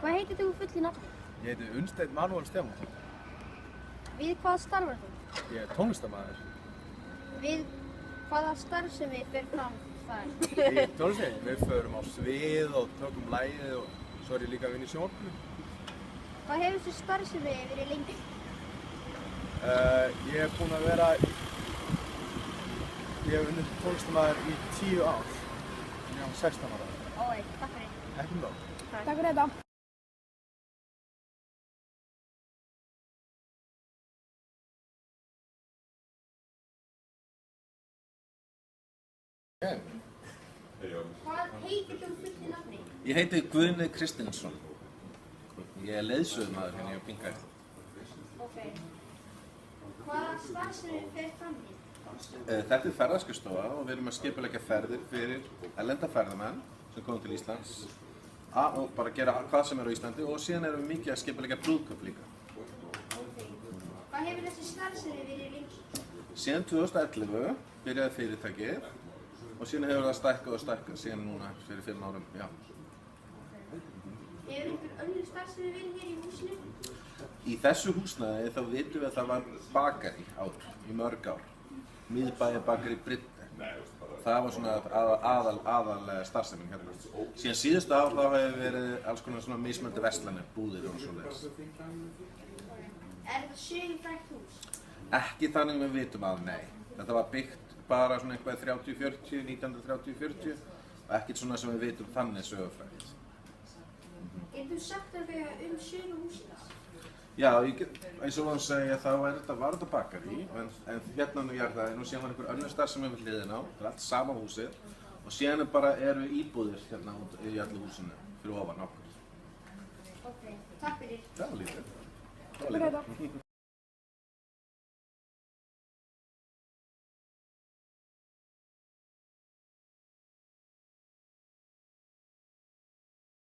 Hvað heitir þú fullu nafni? Ég heiti Unnsteinn Manuel Stefánsson. Við hvað starfar þú? Ég er tónlistarmaður. Við hvaða starfsemi fer fram þar? Í tónlistinni, við förum á svið og tökum lagið og svo er ég líka að vinna í sjónvarpinu. Hvað hefur þessi starfsemi verið lengi? Ég er búinn að vera Ég hef unnið tónlistarmaður í 10 ár. Ég er 16 ára. Ói, takk fyrir. Ekki mjög. Takk fyrir þetta. Hvað heitir þú fullu nafni? Ég heiti Guðni Kristinsson. Ég er leiðsögumaður hérna hjá Pinga. Ok. Hvaða starfsemi fer fram hér? Þetta er ferðaskrifstofa og við erum að skipuleggja ferðir fyrir erlenda ferðamenn sem komum til Íslands og bara gera hvað sem er á Íslandi og síðan erum við mikið að skipuleggja brúðkaup líka. Hvað hefur þessi starfsemi verið lengi? Síðan 2011 byrjaði fyrirtækið og síðan hefur það stækkað og stækkað síðan núna fyrir 5 árum, já. Hefur einhver önnur starfsemi verið hér í húsinu? Í þessu húsnæði þá vitum við að það var bakari í mörg ár. Miðbæjarbakari Brynne. Það var svona aðal starfsemin hérna. Síðan síðustu ár þá hefur verið alls konar svona mismunandi verslanir, búðir og svoleiðis. Er þetta sögufrægt hús? Ekki þannig við vitum að, nei. Þetta var byggt bara svona eitthvað 1930-40 og ekkert svona sem við vitum þannig sögufrægt. Getur þú sagt okkur sögu húsins? Já, eins og hann segja þá var þetta bakari, en hérna nú jarðaðinn og síðan var einhver önnur starfsemi við hliðina á, þetta er allt sama húsið og síðan eru íbúðir hérna út í öllu húsinu fyrir ofan okkur. Ok, takk fyrir. Það var lítið.